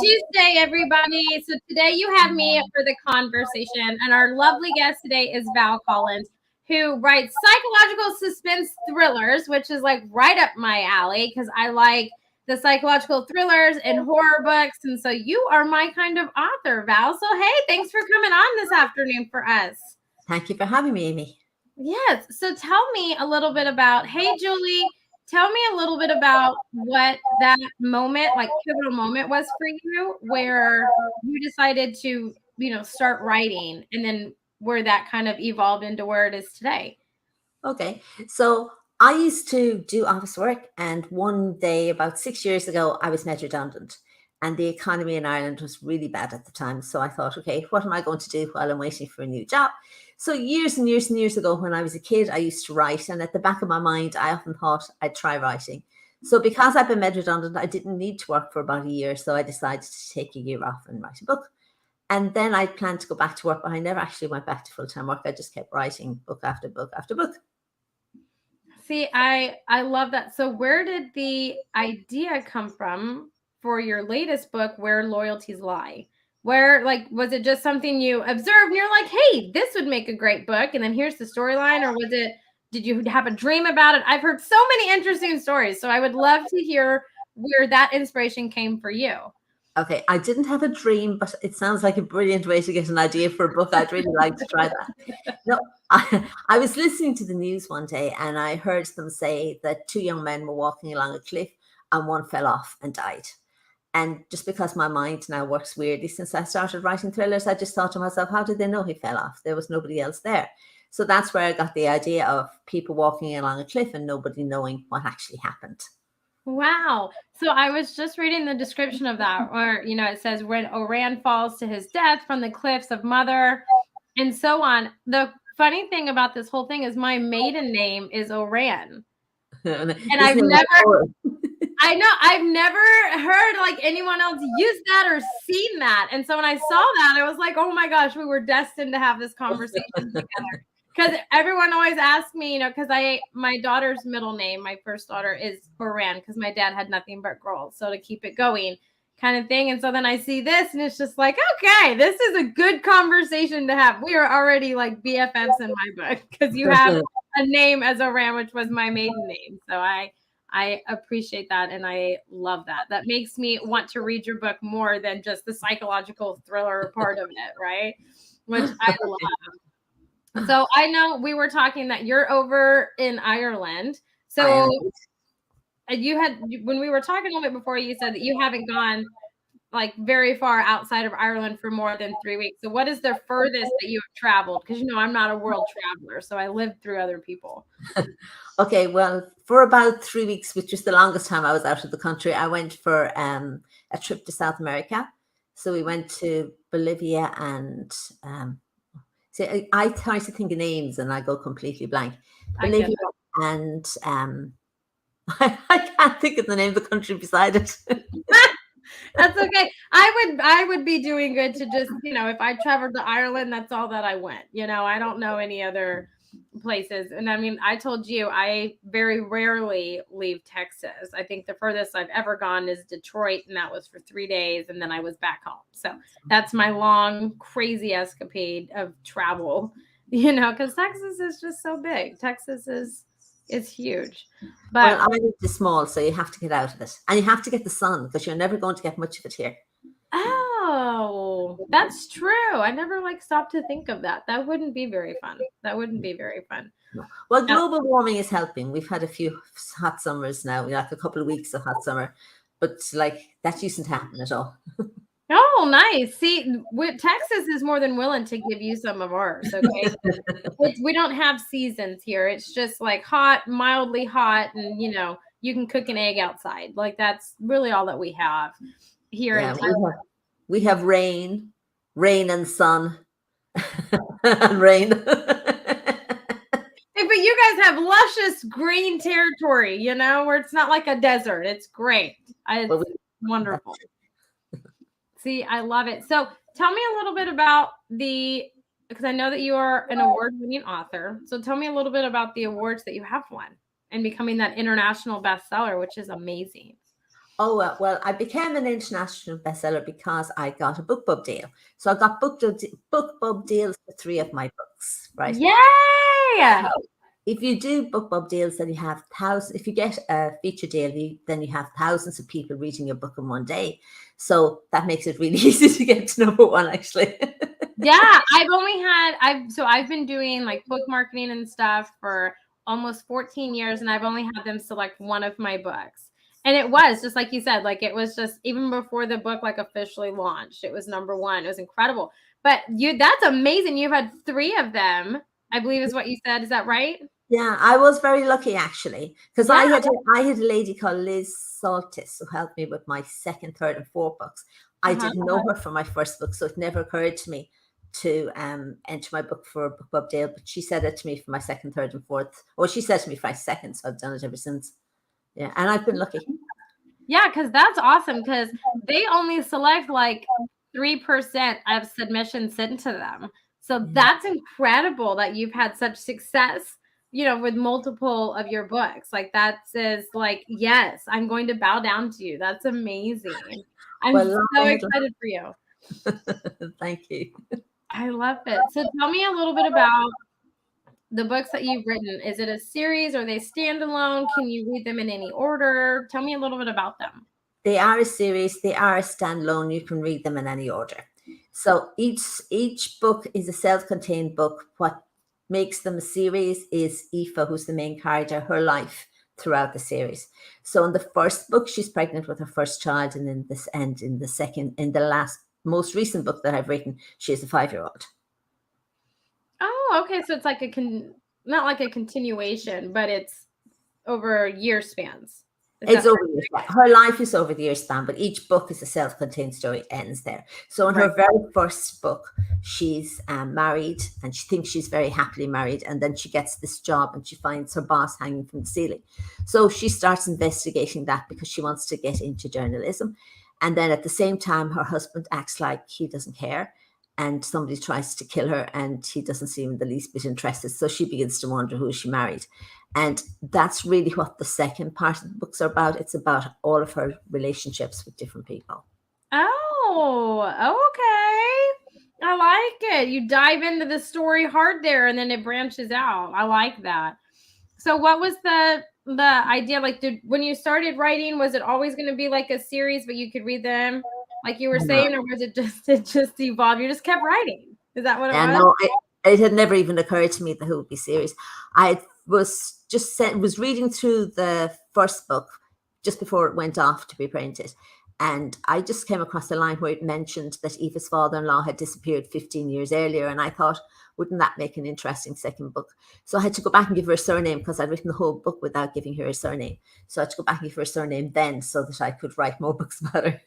Tuesday, everybody. So today you have me for the conversation, and our lovely guest today is Val Collins, who writes psychological suspense thrillers, which is like right up my alley because I like the psychological thrillers and horror books. And so you are my kind of author, Val. So hey, thanks for coming on this afternoon for us. Thank you for having me, Amy. Yes. So tell me a little bit about, hey, Julie, tell me a little bit about what that moment, like pivotal moment was for you, where you decided to, start writing and then where that kind of evolved into where it is today. Okay. So I used to do office work, and one day about 6 years ago, I was made redundant. And the economy in Ireland was really bad at the time. So I thought, okay, what am I going to do while I'm waiting for a new job? So years and years and years ago, when I was a kid, I used to write. And at the back of my mind, I often thought I'd try writing. So because I've been made redundant, I didn't need to work for about a year. So I decided to take a year off and write a book. And then I planned to go back to work, but I never actually went back to full-time work. I just kept writing book after book after book. See, I love that. So where did the idea come from for your latest book, Where Loyalties Lie? Where, like, was it just something you observed and you're like, hey, this would make a great book, and then here's the storyline? Or did you have a dream about it? I've heard so many interesting stories, so I would love to hear where that inspiration came for you. Okay, I didn't have a dream, but it sounds like a brilliant way to get an idea for a book. I'd really like to try that. No, I was listening to the news one day and I heard them say that two young men were walking along a cliff and one fell off and died. And just because my mind now works weirdly since I started writing thrillers, I just thought to myself, how did they know he fell off? There was nobody else there. So that's where I got the idea of people walking along a cliff and nobody knowing what actually happened. Wow. So I was just reading the description of that, where, it says when Oran falls to his death from the cliffs of Mother and so on. The funny thing about this whole thing is my maiden name is Oran. And I've never heard like anyone else use that or seen that. And so when I saw that, I was like, oh my gosh, we were destined to have this conversation together. Because everyone always asks me, because my daughter's middle name, my first daughter, is Oran, because my dad had nothing but girls. So to keep it going kind of thing. And so then I see this and it's just like, okay, this is a good conversation to have. We are already like BFFs in my book because you have a name as Oran, which was my maiden name. So I appreciate that. And I love that. That makes me want to read your book more than just the psychological thriller part of it, right? Which I love. So I know we were talking that you're over in Ireland. So when we were talking a little bit before, you said that you haven't gone like very far outside of Ireland for more than 3 weeks. So what is the furthest that you have traveled? Because I'm not a world traveler, so I lived through other people. Okay, well, for about 3 weeks, which was the longest time I was out of the country, I went for a trip to South America. So we went to Bolivia and see, I try to think of names and I go completely blank. Bolivia and I can't think of the name of the country beside it. That's okay. I would be doing good to just, if I traveled to Ireland, that's all that I went. I don't know any other places. And I mean, I told you, I very rarely leave Texas. I think the furthest I've ever gone is Detroit, and that was for 3 days, and then I was back home. So that's my long, crazy escapade of travel, because Texas is just so big. Texas is huge. But Ireland is small, so you have to get out of it. And you have to get the sun, because you're never going to get much of it here. Oh, that's true. I never stopped to think of that. That wouldn't be very fun. No. Well, global warming is helping. We've had a few hot summers now, like a couple of weeks of hot summer, but that used to happen at all. Oh, nice. See, Texas is more than willing to give you some of ours. Okay. We don't have seasons here. It's just like hot, mildly hot, and you can cook an egg outside. That's really all that we have here in Texas. We have rain and sun and rain. But you guys have luscious green territory, where it's not like a desert. It's great. It's wonderful. See, I love it. So tell me a little bit about because I know that you are an award-winning author. So tell me a little bit about the awards that you have won and becoming that international bestseller, which is amazing. Oh, well, I became an international bestseller because I got a BookBub deal. So I got BookBub deals for 3 of my books, right? Yay! So if you do BookBub deals, then you have thousands. If you get a feature deal, then you have thousands of people reading your book in one day. So that makes it really easy to get to number one, actually. Yeah, I've been doing like book marketing and stuff for almost 14 years, and I've only had them select one of my books. And it was just like you said, like it was just even before the book like officially launched, it was number one. It was incredible. But that's amazing. You've had 3 of them, I believe is what you said. Is that right? Yeah, I was very lucky actually, because Yeah. I had a lady called Liz Saltis who helped me with my second, third, and fourth books. I Uh-huh. didn't know her for my first book, so it never occurred to me to enter my book for a BookBub deal. But she said it to me for my second, third, and fourth. Or she said to me for my second, so I've done it ever since. Yeah, and I've been lucky. Yeah, because that's awesome because they only select like 3% of submissions sent to them. So that's incredible that you've had such success, with multiple of your books. Like that says like, yes, I'm going to bow down to you. That's amazing. I'm Well, so excited for you. thank you. I love it. So tell me a little bit about the books that you've written. Is it a series? Are they standalone? Can you read them in any order? Tell me a little bit about them. They are a series, they are a standalone. You can read them in any order. So each book is a self-contained book. What makes them a series is Aoife, who's the main character, her life throughout the series. So in the first book, she's pregnant with her first child, and in the last most recent book that I've written, she is a 5-year-old. Oh, okay. So it's like not like a continuation, but it's over year spans. It's over the years. Her life is over the year span, but each book is a self-contained story, ends there. So in Right. her very first book, she's married and she thinks she's very happily married. And then she gets this job and she finds her boss hanging from the ceiling. So she starts investigating that because she wants to get into journalism. And then at the same time, her husband acts like he doesn't care. And somebody tries to kill her and he doesn't seem the least bit interested. So she begins to wonder who she married. And that's really what the second part of the books are about. It's about all of her relationships with different people. Oh, okay. I like it. You dive into the story hard there and then it branches out. I like that. So what was the idea? Like when you started writing, was it always going to be like a series, but you could read them like you were No, saying, or was it just evolved? You just kept writing. Is that what it and was? no, it had never even occurred to me that it would be serious. I was reading through the first book just before it went off to be printed. And I just came across a line where it mentioned that Aoife's father-in-law had disappeared 15 years earlier. And I thought, wouldn't that make an interesting second book? So I had to go back and give her a surname because I'd written the whole book without giving her a surname. So I had to go back and give her a surname then so that I could write more books about her.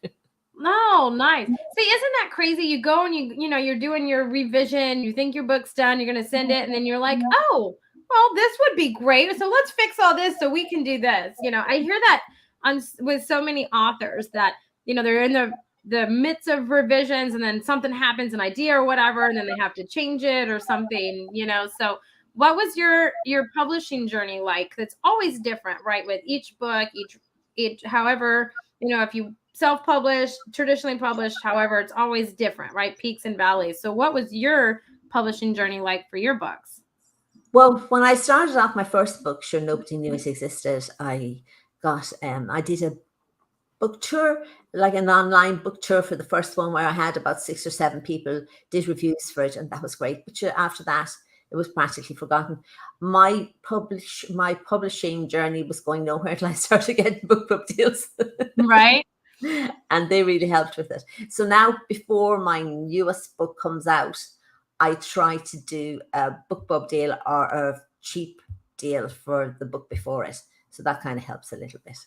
Oh, nice. See, isn't that crazy? You go and you're doing your revision, you think your book's done, you're going to send it, and then you're like, oh, well, this would be great. So let's fix all this so we can do this. I hear that with so many authors that, they're in the midst of revisions and then something happens, an idea or whatever, and then they have to change it or something, So what was your publishing journey like? That's always different, right? With each book, each however, if you self-published, traditionally published, however, it's always different, right? Peaks and valleys. So what was your publishing journey like for your books? Well, when I started off my first book, sure, nobody knew it existed. I did a book tour, like an online book tour for the first one, where I had about 6 or 7 people did reviews for it, and that was great. But after that, it was practically forgotten. My publishing journey was going nowhere until I started getting BookBub deals. Right. And they really helped with it. So now, before my newest book comes out, I try to do a BookBub deal or a cheap deal for the book before it. So that kind of helps a little bit.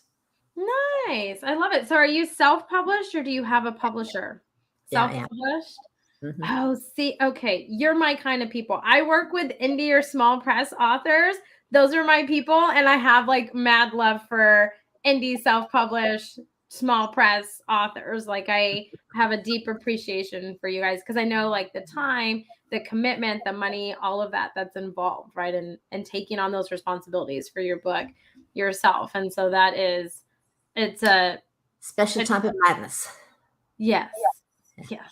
Nice. I love it. So are you self-published or do you have a publisher? Yeah, I am. Self-published? Mm-hmm. Oh, see, okay. You're my kind of people. I work with indie or small press authors. Those are my people. And I have like mad love for indie self-published small press authors. Like I have a deep appreciation for you guys because I know like the time, the commitment, the money, all of that's involved, right? And taking on those responsibilities for your book yourself. And so it's Special type of madness. Yes. Yes.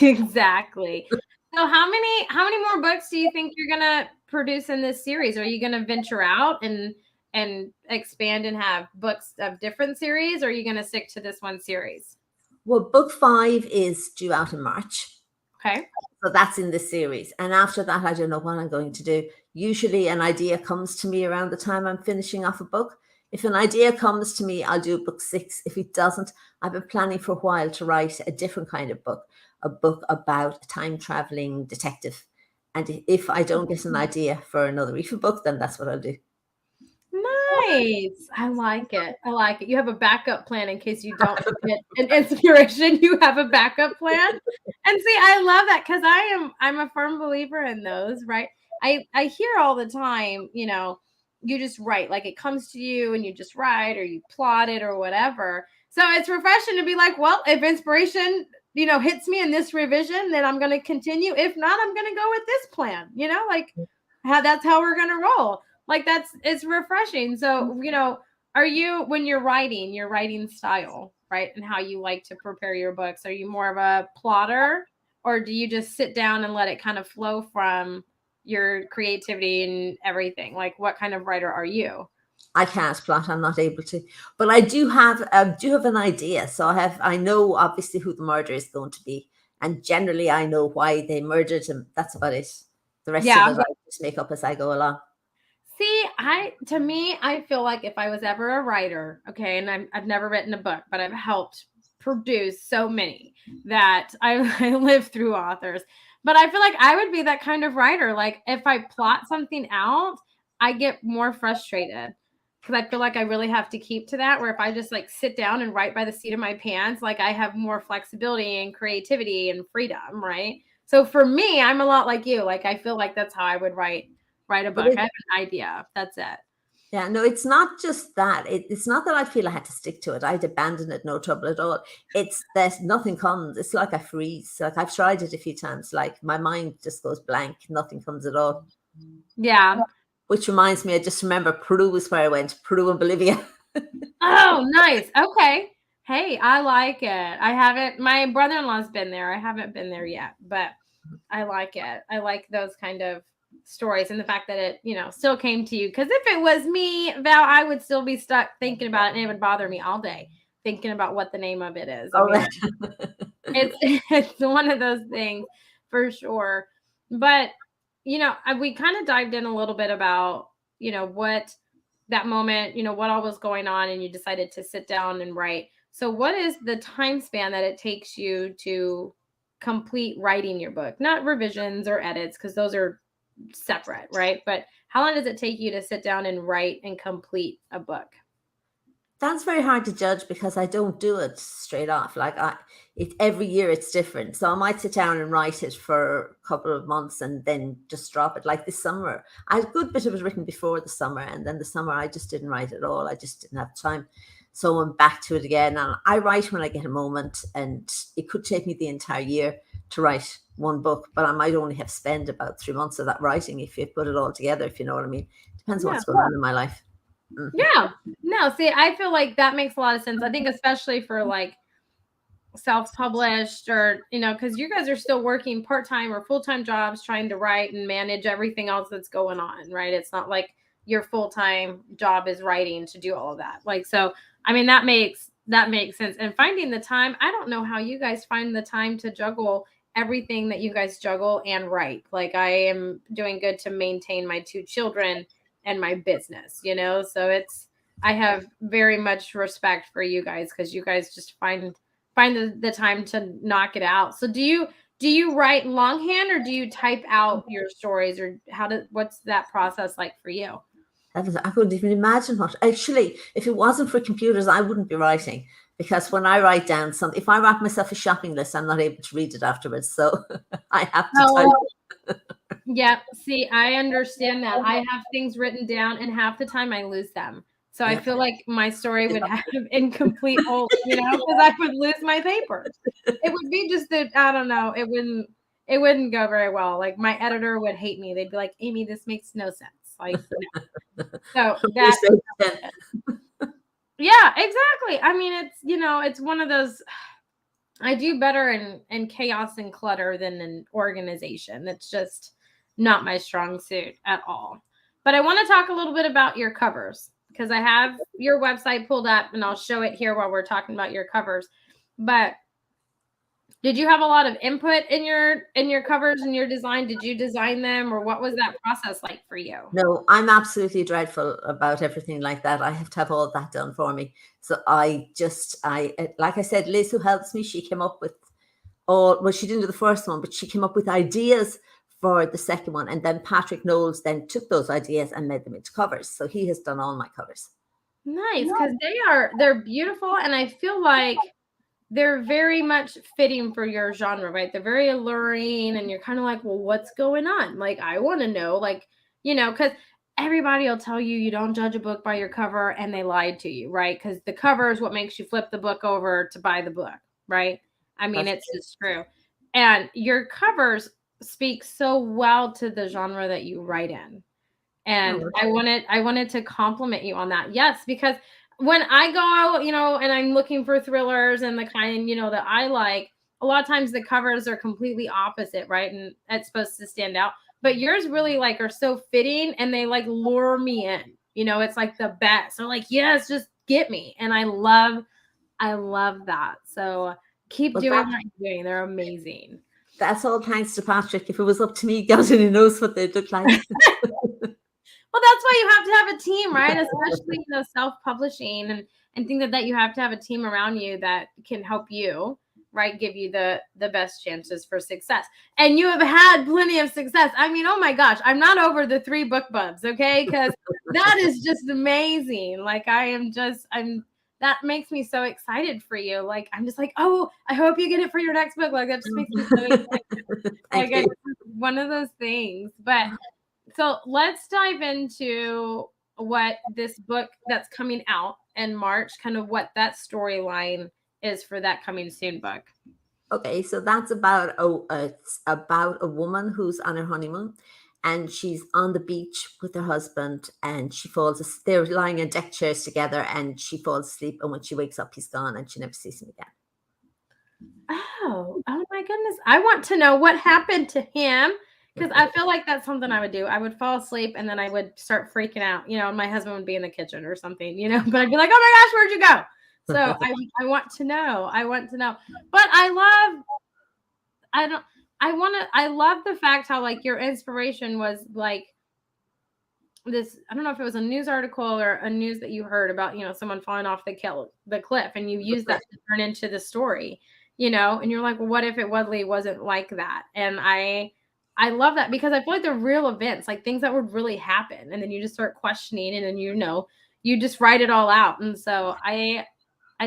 Exactly. So how many more books do you think you're gonna produce in this series? Are you gonna venture out and expand and have books of different series, or are you gonna stick to this one series? Well, book 5 is due out in March. Okay. So that's in this series. And after that, I don't know what I'm going to do. Usually an idea comes to me around the time I'm finishing off a book. If an idea comes to me, I'll do book 6. If it doesn't, I've been planning for a while to write a different kind of book, a book about a time traveling detective. And if I don't get an idea for another Aoife book, then that's what I'll do. Nice. I like it. I like it. You have a backup plan in case you don't get an inspiration. You have a backup plan. And see, I love that because I'm a firm believer in those, right? I hear all the time, you just write, like it comes to you and you just write or you plot it or whatever. So it's refreshing to be like, well, if inspiration, hits me in this revision, then I'm going to continue. If not, I'm going to go with this plan, that's how we're going to roll. Like it's refreshing. So, are you, when you're writing, your writing style, right? And how you like to prepare your books, are you more of a plotter or do you just sit down and let it kind of flow from your creativity and everything? Like what kind of writer are you? I can't plot. I'm not able to, but I do have an idea. So I know obviously who the murderer is going to be, and generally I know why they murdered him. That's about it. The rest of it I just make up as I go along. See, to me, I feel like if I was ever a writer, okay, and I've never written a book, but I've helped produce so many that I live through authors. But I feel like I would be that kind of writer. Like if I plot something out, I get more frustrated because I feel like I really have to keep to that. Where if I just like sit down and write by the seat of my pants, like I have more flexibility and creativity and freedom, right? So for me, I'm a lot like you. Like I feel like that's how I would write a book. I have an idea. That's it. Yeah, no, it's not just that. It's not that I feel I had to stick to it. I'd abandon it, no trouble at all. It's that nothing comes. It's like I freeze. Like I've tried it a few times. Like my mind just goes blank. Nothing comes at all. Yeah. Which reminds me, I just remember Peru is where I went. Peru and Bolivia. Oh, nice. Okay. Hey, I like it. I haven't, my brother-in-law's been there. I haven't been there yet, but I like it. I like those kind of stories and the fact that it, still came to you. Because if it was me, Val, I would still be stuck thinking about it and it would bother me all day thinking about what the name of it is. I mean, it's one of those things for sure. But, we kind of dived in a little bit about, what that moment, what all was going on and you decided to sit down and write. So what is the time span that it takes you to complete writing your book? Not revisions or edits, because those are separate, right? But how long does it take you to sit down and write and complete a book? That's very hard to judge because I don't do it straight off. Like every year it's different. So I might sit down and write it for a couple of months and then just drop it. Like this summer, I had a good bit of it written before the summer, and then the summer I just didn't write at all. I just didn't have time. So I'm back to it again. And I write when I get a moment, and it could take me the entire year to write one book, but I might only have spent about 3 months of that writing if you put it all together, if you know what I mean. Depends on what's going on in my life. Mm-hmm. Yeah. No, see, I feel like that makes a lot of sense. I think especially for like self-published or, because you guys are still working part-time or full-time jobs trying to write and manage everything else that's going on, right? It's not like your full-time job is writing to do all of that. Like, so, I mean, that makes sense. And finding the time, I don't know how you guys find the time to juggle everything that you guys juggle and write. Like I am doing good to maintain my 2 children and my business, so I have very much respect for you guys because you guys just find the time to knock it out. So do you write longhand or do you type out your stories, or what's that process like for you? I couldn't even imagine what. Actually, if it wasn't for computers, I wouldn't be writing, because when I write down something, if I write myself a shopping list, I'm not able to read it afterwards. So I have to type it. Yeah, see, I understand that. I have things written down and half the time I lose them. So I feel like my story would have incomplete holes, because I would lose my papers. It would be just that, I don't know, it wouldn't go very well. Like my editor would hate me. They'd be like, Amy, this makes no sense. Like, no. So Yeah, exactly. I mean, it's, it's one of those, I do better in chaos and clutter than in organization. It's just not my strong suit at all. But I want to talk a little bit about your covers because I have your website pulled up and I'll show it here while we're talking about your covers. But did you have a lot of input in your covers and your design? Did you design them, or what was that process like for you? No, I'm absolutely dreadful about everything like that. I have to have all that done for me. So like I said, Liz, who helps me, she came up with she didn't do the first one, but she came up with ideas for the second one. And then Patrick Knowles then took those ideas and made them into covers. So he has done all my covers. Nice, because they're beautiful, and I feel like they're very much fitting for your genre, right? They're very alluring, and you're kind of like, well, what's going on? Like, I want to know, like, because everybody will tell you don't judge a book by your cover, and they lied to you, right? Because the cover is what makes you flip the book over to buy the book, right? I mean, it's just true. And your covers speak so well to the genre that you write in. And I wanted to compliment you on that. Yes, because when I go, and I'm looking for thrillers and the kind, that I like, a lot of times the covers are completely opposite, right? And it's supposed to stand out. But yours really like are so fitting and they like lure me in. It's like the best. So like, yes, just get me. And I love that. So keep doing what you're doing. They're amazing. That's all thanks to Patrick. If it was up to me, God only knows what they'd look like. Well, that's why you have to have a team, right? Especially self-publishing and things like that. You have to have a team around you that can help you, right? Give you the best chances for success. And you have had plenty of success. I mean, oh my gosh, I'm not over the 3 book bubs, okay? Because that is just amazing. Like that makes me so excited for you. Like, I'm just like, oh, I hope you get it for your next book. Like, that just makes me so excited. Like, it's one of those things. But so let's dive into what this book that's coming out in March, kind of what that storyline is for that coming soon book. Okay, so that's about a woman who's on her honeymoon, and she's on the beach with her husband, and they're lying in deck chairs together, and she falls asleep, and when she wakes up, he's gone, and she never sees him again. Oh my goodness. I want to know what happened to him, because I feel like that's something I would do. I would fall asleep and then I would start freaking out, and my husband would be in the kitchen or something, but I'd be like, oh my gosh, where'd you go? So I want to know. But I love the fact how like your inspiration was like this. I don't know if it was a news article or a news that you heard about, someone falling off the cliff, and you used that to turn into the story, and you're like, well, what if it wasn't like that? And I love that, because I feel like they're real events, like things that would really happen. And then you just start questioning, and then, you just write it all out. And so I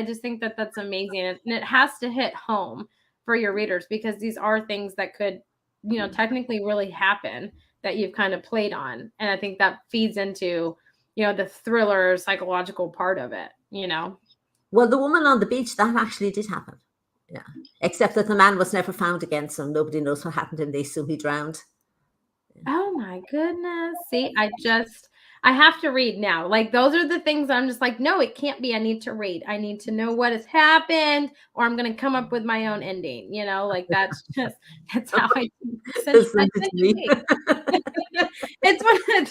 just think that that's amazing. And it has to hit home for your readers, because these are things that could, technically really happen that you've kind of played on. And I think that feeds into, the thriller psychological part of it, Well, the woman on the beach, that actually did happen. Yeah. Except that the man was never found again, so nobody knows what happened to him. They assume he drowned. Oh my goodness. See, I have to read now. Like, those are the things I'm just like, no, it can't be. I need to read. I need to know what has happened, or I'm going to come up with my own ending. Like that's how I it's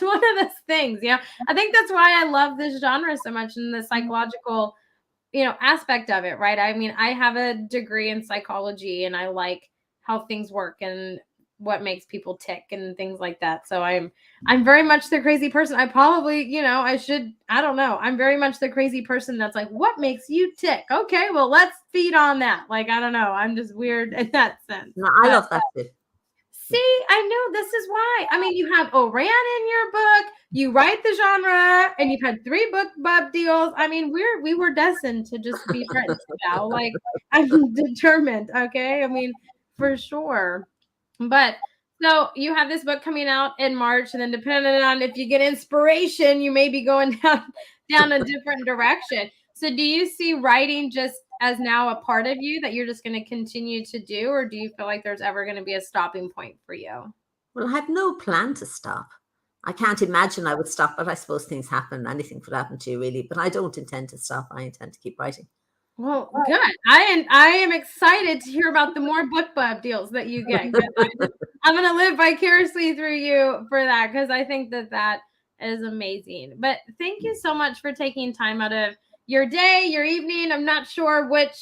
one of those things, I think that's why I love this genre so much, and the psychological, aspect of it, right? I mean, I have a degree in psychology, and I like how things work and what makes people tick and things like that. So I'm very much the crazy person. I probably, I don't know. I'm very much the crazy person that's like, what makes you tick? Okay, well, let's feed on that. Like, I don't know. I'm just weird in that sense. No, I love that too. See, I knew this is why. I mean, you have Oran in your book, you write the genre, and you've had 3 book bub deals. I mean, we were destined to just be friends now. Like, I'm determined. Okay. I mean, for sure. But so you have this book coming out in March, and then depending on if you get inspiration, you may be going down a different direction. So do you see writing just as now a part of you that you're just going to continue to do, or do you feel like there's ever going to be a stopping point for you? Well, I have no plan to stop. I can't imagine I would stop, but I suppose things happen. Anything could happen to you, really. But I don't intend to stop. I intend to keep writing. Well, good. I am excited to hear about the more book club deals that you get. I'm going to live vicariously through you for that, because I think that is amazing. But thank you so much for taking time out of your day, your evening. I'm not sure which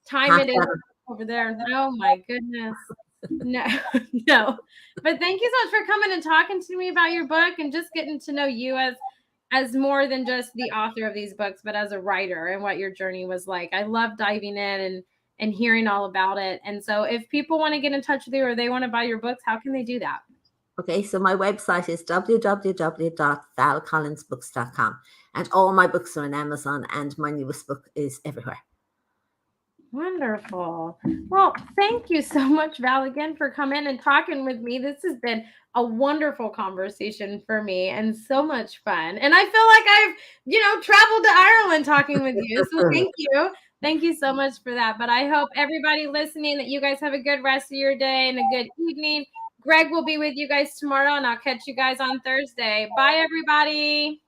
time it is over there. Oh my goodness. No, no. But thank you so much for coming and talking to me about your book and just getting to know you as more than just the author of these books, but as a writer and what your journey was like. I love diving in and hearing all about it. And so if people want to get in touch with you or they want to buy your books, how can they do that? Okay, so my website is www.valcollinsbooks.com, and all my books are on Amazon, and my newest book is everywhere. Wonderful. Well, thank you so much, Val, again for coming and talking with me. This has been a wonderful conversation for me and so much fun. And I feel like I've, traveled to Ireland talking with you. So thank you. Thank you so much for that. But I hope everybody listening that you guys have a good rest of your day and a good evening. Greg will be with you guys tomorrow, and I'll catch you guys on Thursday. Bye, everybody.